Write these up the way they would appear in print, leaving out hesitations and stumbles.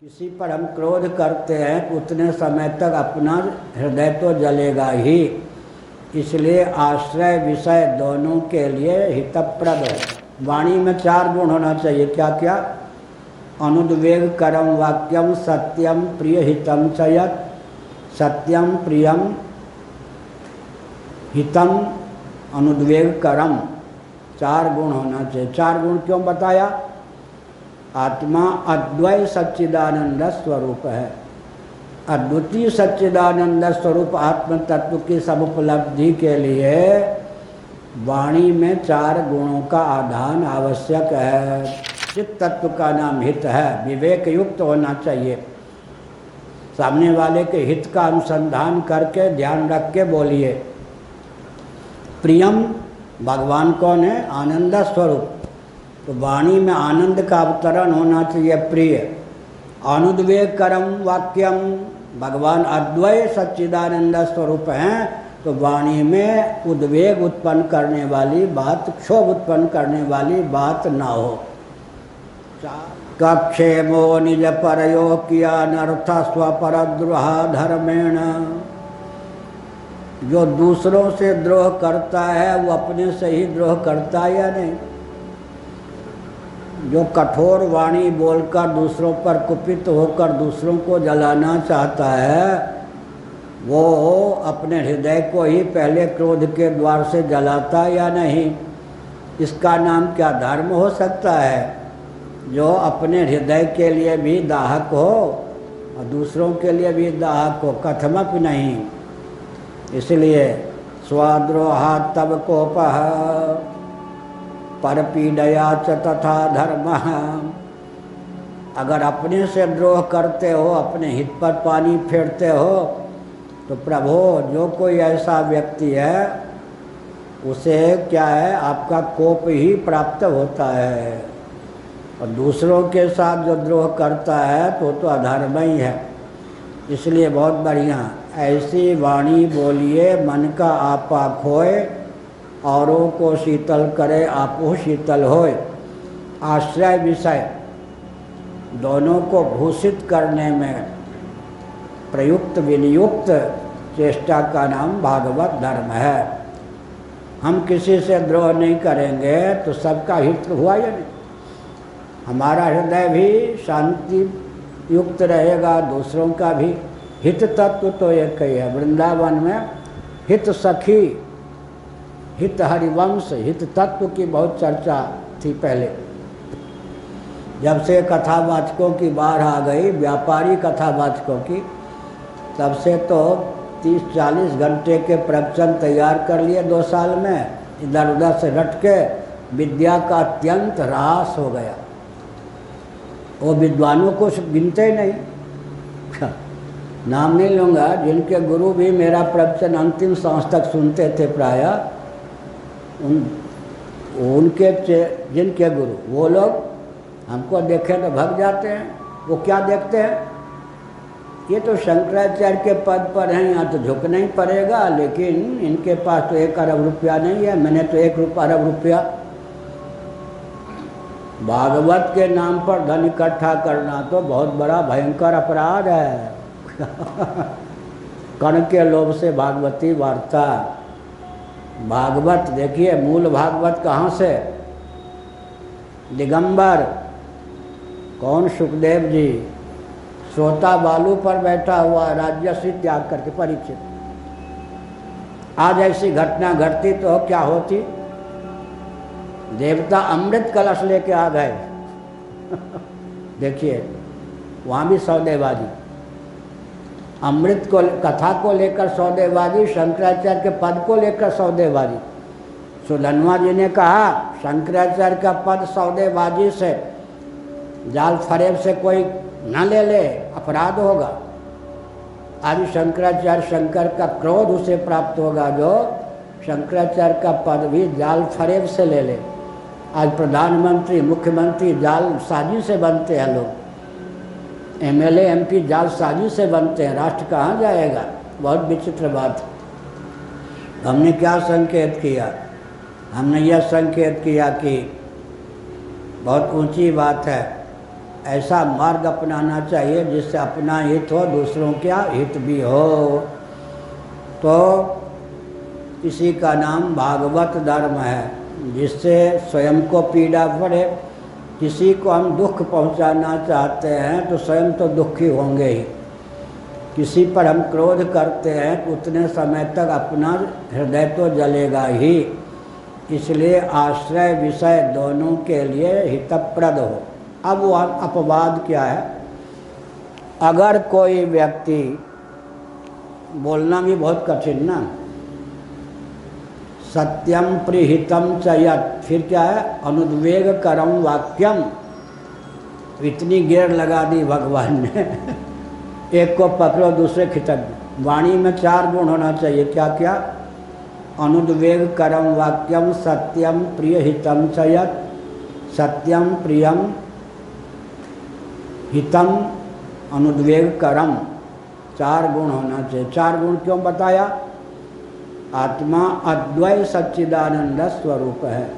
किसी पर हम क्रोध करते हैं उतने समय तक अपना हृदय तो जलेगा ही। इसलिए आश्रय विषय दोनों के लिए हितप्रद है। वाणी में 4 गुण होना चाहिए। क्या क्या? अनुद्वेग करम वाक्यम सत्यम प्रिय हितम च यत्। सत्यम प्रियम हितम अनुद्वेग करम 4 गुण होना चाहिए। 4 गुण क्यों बताया? आत्मा अद्वैत सच्चिदानंद स्वरूप है। अद्वितीय सच्चिदानंद स्वरूप आत्म तत्व की समुपलब्धि के लिए वाणी में 4 गुणों का आधान आवश्यक है। चित्त तत्व का नाम हित है। विवेक युक्त होना चाहिए। सामने वाले के हित का अनुसंधान करके ध्यान रख के बोलिए। प्रियम भगवान कौन है? आनंद स्वरूप। तो वाणी में आनंद का अवतरण होना चाहिए। प्रिय। अनुद्वेग करम वाक्यम, भगवान अद्वैत सच्चिदानंद स्वरूप हैं, तो वाणी में उद्वेग उत्पन्न करने वाली बात, क्षोभ उत्पन्न करने वाली बात ना हो। कक्षेमो निज परयो किया अनर्थ स्वपरद्रोहा धर्मेण। जो दूसरों से द्रोह करता है वो अपने से ही द्रोह करता है या नहीं? जो कठोर वाणी बोलकर दूसरों पर कुपित होकर दूसरों को जलाना चाहता है वो अपने हृदय को ही पहले क्रोध के द्वार से जलाता या नहीं? इसका नाम क्या धर्म हो सकता है? जो अपने हृदय के लिए भी दाहक हो और दूसरों के लिए भी दाहक हो, कथमपि नहीं। इसलिए स्वाद्रोहा तब कोपः परपीडया च तथा धर्म। अगर अपने से द्रोह करते हो, अपने हित पर पानी फेरते हो, तो प्रभु जो कोई ऐसा व्यक्ति है उसे क्या है? आपका कोप ही प्राप्त होता है। और दूसरों के साथ जो द्रोह करता है तो अधर्म ही है। इसलिए बहुत बढ़िया ऐसी वाणी बोलिए मन का आपा खोए, औरों को शीतल करे आपो शीतल होए। आश्रय विषय दोनों को भूषित करने में प्रयुक्त विनियुक्त चेष्टा का नाम भागवत धर्म है। हम किसी से द्रोह नहीं करेंगे तो सबका हित हुआ या नहीं? हमारा हृदय भी शांति युक्त रहेगा, दूसरों का भी। हित तत्व तो एक ही है। वृंदावन में हित सखी, हित हरिवंश, हित तत्व की बहुत चर्चा थी पहले। जब से कथावाचकों की बाढ़ आ गई, व्यापारी कथावाचकों की, तब से तो 30-40 घंटे के प्रवचन तैयार कर लिए 2 साल में। इधर उधर से रट के विद्या का अत्यंत ह्रास हो गया। वो विद्वानों को गिनते ही नहीं। नाम नहीं लूँगा, जिनके गुरु भी मेरा प्रवचन अंतिम सांस तक सुनते थे प्रायः, उनके जिनके गुरु वो लोग हमको देखे तो भग जाते हैं। वो क्या देखते हैं? ये तो शंकराचार्य के पद पर हैं, यहाँ तो झुकना ही पड़ेगा, लेकिन इनके पास तो 1 अरब रुपया नहीं है, मैंने तो 1 अरब रुपया। भागवत के नाम पर धन इकट्ठा करना तो बहुत बड़ा भयंकर अपराध है। कण के लोभ से भागवती वार्ता। भागवत देखिए, मूल भागवत कहाँ से? दिगंबर कौन? सुखदेव जी। सोता बालू पर बैठा हुआ, राज्यश्री त्याग करके। परीक्षित। आज ऐसी घटना घटती तो क्या होती? देवता अमृत कलश लेके आ गए। देखिए वहाँ भी सौदेबाजी। अमृत को, कथा को लेकर सौदेबाजी, शंकराचार्य के पद को लेकर सौदेबाजी। सुधन्वा जी ने कहा शंकराचार्य का पद सौदेबाजी से, जाल फरेब से कोई न ले ले, अपराध होगा। आज शंकराचार्य, शंकर का क्रोध उसे प्राप्त होगा जो शंकराचार्य का पद भी जाल फरेब से ले ले। आज प्रधानमंत्री, मुख्यमंत्री जाल साजी से बनते हैं लोग। MLA MP जाल साजी से बनते हैं। राष्ट्र कहाँ जाएगा? बहुत विचित्र बात। हमने क्या संकेत किया? हमने यह संकेत किया कि बहुत ऊंची बात है ऐसा मार्ग अपनाना चाहिए जिससे अपना हित हो, दूसरों का हित भी हो। तो इसी का नाम भागवत धर्म है, जिससे स्वयं को पीड़ा पड़े। किसी को हम दुख पहुंचाना चाहते हैं तो स्वयं तो दुखी होंगे ही, किसी पर हम क्रोध करते हैं तो उतने समय तक अपना हृदय तो जलेगा ही। इसलिए आश्रय विषय दोनों के लिए हितप्रद हो। अब वो अपवाद क्या है? अगर कोई व्यक्ति, बोलना भी बहुत कठिन ना, सत्यम प्रिहितम च यत्, फिर क्या है? अनुद्वेग करम वाक्यम। इतनी गेर लगा दी भगवान ने एक को पकड़ो दूसरे खिटक। वाणी में 4 गुण होना चाहिए। क्या क्या? अनुद्वेग करम वाक्यम, सत्यम प्रिय हितम च यत्, सत्यम प्रियम हितम अनुद्वेग करम। 4 गुण होना चाहिए। 4 गुण क्यों बताया? आत्मा अद्वैत सच्चिदानंद स्वरूप है।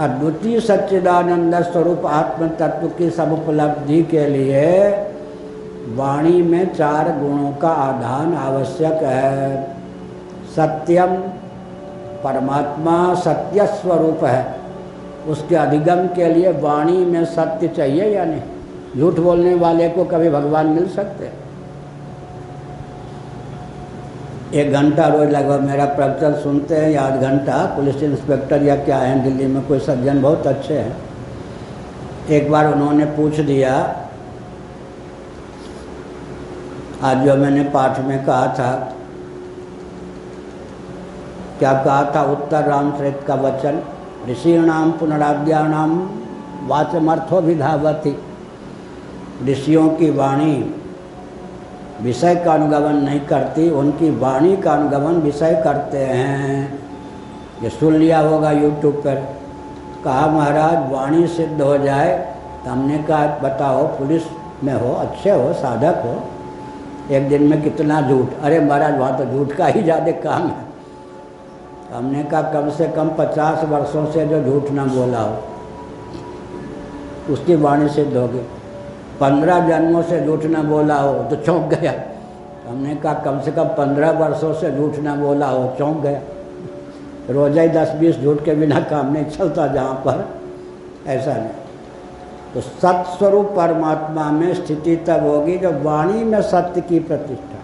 अद्वितीय सच्चिदानंद स्वरूप आत्म तत्व की समुपलब्धि के लिए वाणी में 4 गुणों का आधान आवश्यक है। सत्यम, परमात्मा सत्य स्वरूप है, उसके अधिगम के लिए वाणी में सत्य चाहिए या नहीं? झूठ बोलने वाले को कभी भगवान मिल सकते? 1 घंटा रोज लगभग मेरा प्रवचन सुनते हैं, या आध घंटा। पुलिस इंस्पेक्टर या क्या हैं दिल्ली में, कोई सज्जन बहुत अच्छे हैं। एक बार उन्होंने पूछ दिया, आज जो मैंने पाठ में कहा था, क्या कहा था? उत्तर रामचरित का वचन, ऋषीणाम पुनराद्यानाम वाचमर्थो विधावति। ऋषियों की वाणी विषय का अनुगमन नहीं करती, उनकी वाणी का अनुगमन विषय करते हैं। ये सुन लिया होगा यूट्यूब पर। कहा महाराज वाणी सिद्ध हो जाए, तो हमने कहा बताओ, पुलिस में हो, अच्छे हो, साधक हो, एक दिन में कितना झूठ? अरे महाराज वहाँ तो झूठ का ही ज़्यादा काम है। हमने कहा कम से कम 50 वर्षों से जो झूठ ना बोला हो उसकी वाणी सिद्ध होगी। 15 जन्मों से झूठ ना बोला हो तो चौंक गया। हमने कहा कम से कम 15 वर्षों से झूठ ना बोला हो, चौंक गया। रोज़ ही 10-20 झूठ के बिना काम नहीं चलता जहाँ पर, ऐसा नहीं। तो सत्स्वरूप परमात्मा में स्थिति तब होगी जब वाणी में सत्य की प्रतिष्ठा।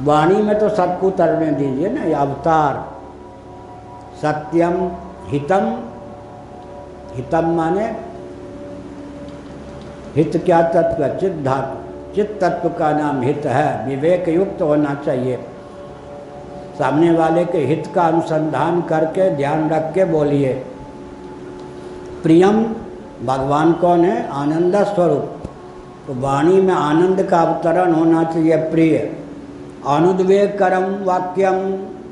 वाणी में तो सत्य को उतरने दीजिए ना, ये अवतार। सत्यम हितम, हितम माने हित क्या तत्व? चित्त धातु। चित्त तत्व का नाम हित है। विवेक युक्त होना चाहिए, सामने वाले के हित का अनुसंधान करके ध्यान रख के बोलिए। प्रियम, भगवान कौन है? आनंद स्वरूप। तो वाणी में आनंद का अवतरण होना चाहिए, प्रिय। अनुद्वेग करम वाक्यम,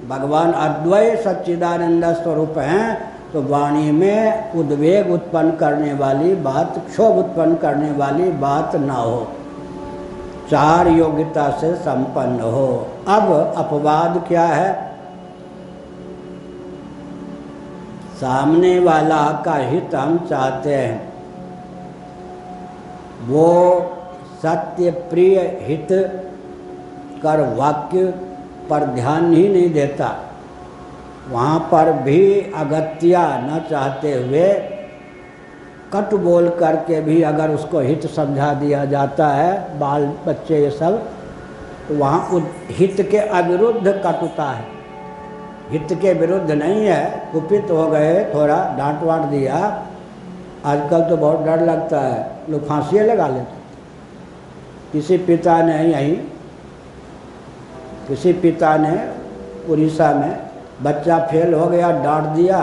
भगवान अद्वैत सच्चिदानंद स्वरूप हैं, तो वाणी में उद्वेग उत्पन्न करने वाली बात, क्षोभ उत्पन्न करने वाली बात ना हो, 4 योग्यता से संपन्न हो। अब अपवाद क्या है? सामने वाला का हित हम चाहते हैं, वो सत्य प्रिय हित कर वाक्य पर ध्यान ही नहीं देता, वहाँ पर भी अगत्या न चाहते हुए कट बोल करके भी अगर उसको हित समझा दिया जाता है, बाल बच्चे ये सब, तो वहाँ हित के अविरुद्ध कटुता है, हित के विरुद्ध नहीं है। कुपित हो गए, थोड़ा डांट वाट दिया। आजकल तो बहुत डर लगता है, लोग फांसी लगा लेते। किसी पिता ने यहीं, किसी पिता ने उड़ीसा में बच्चा फेल हो गया, डांट दिया,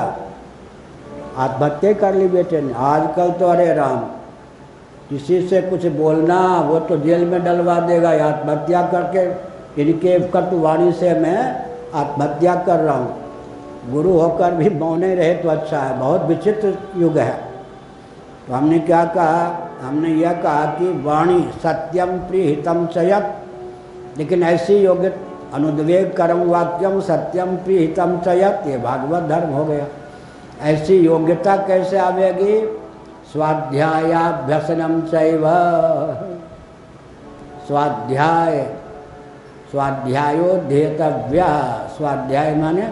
आत्महत्या कर ली बेटे ने। आजकल तो अरे राम, किसी से कुछ बोलना वो तो जेल में डलवा देगा, आत्महत्या करके इनके कटुवाणी से मैं आत्महत्या कर रहा हूँ। गुरु होकर भी मौने रहे तो अच्छा है। बहुत विचित्र युग है। तो हमने क्या कहा? हमने यह कहा कि वाणी सत्यम प्रिहितम चयत, लेकिन ऐसी योग्य अनुद्वेग करम वाक्यम सत्यम प्रिहितम चयत, ये भागवत धर्म हो गया। ऐसी योग्यता कैसे आवेगी? स्वाध्यायाभ्यसनम चैव, स्वाध्याय, स्वाध्यायोध्येतव्य, स्वाध्याय माने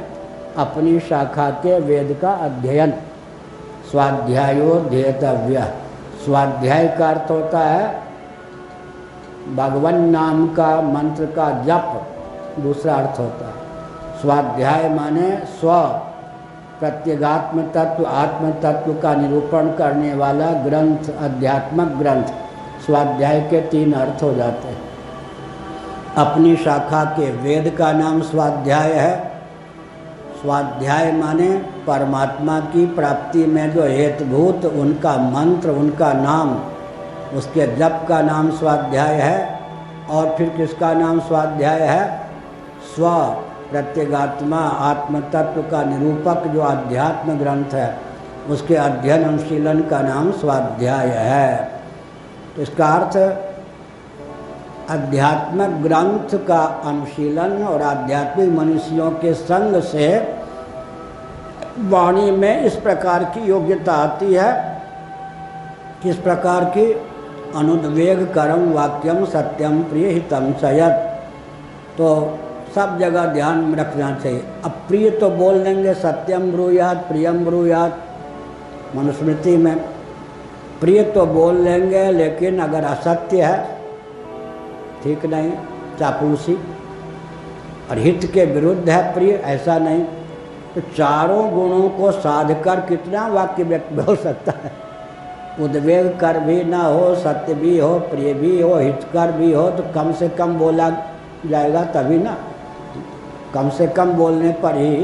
अपनी शाखा के वेद का अध्ययन, स्वाध्यायोध्येतव्य। स्वाध्याय का अर्थ होता है भगवान नाम का मंत्र का जप, दूसरा अर्थ होता है। स्वाध्याय माने स्व, प्रत्यगात्म तत्व, आत्म तत्व का निरूपण करने वाला ग्रंथ, अध्यात्मक ग्रंथ। स्वाध्याय के 3 अर्थ हो जाते हैं। अपनी शाखा के वेद का नाम स्वाध्याय है। स्वाध्याय माने परमात्मा की प्राप्ति में जो हेतुभूत उनका मंत्र, उनका नाम, उसके जप का नाम स्वाध्याय है। और फिर किसका नाम स्वाध्याय है? स्व, प्रत्यगात्मा, आत्म तत्व का निरूपक जो अध्यात्म ग्रंथ है, उसके अध्ययन अनुशीलन का नाम स्वाध्याय है। तो इसका अर्थ आध्यात्मिक ग्रंथ का अनुशीलन और आध्यात्मिक मनुष्यों के संग से वाणी में इस प्रकार की योग्यता आती है। किस प्रकार की? अनुद्वेग करम वाक्यम सत्यम प्रिय हितम चयत। तो सब जगह ध्यान में रखना चाहिए। अब प्रिय तो बोल लेंगे, सत्यम ब्रूयात, प्रियम ब्रूयात, मनुस्मृति में प्रिय तो बोल लेंगे, लेकिन अगर असत्य है ठीक नहीं, चापलूसी, और हित के विरुद्ध है प्रिय, ऐसा नहीं। तो चारों गुणों को साध कर कितना वाक्य व्यक्ति बोल सकता है? उद्वेग कर भी ना हो, सत्य भी हो, प्रिय भी हो, हितकर भी हो, तो कम से कम बोला जाएगा तभी ना। कम से कम बोलने पर ही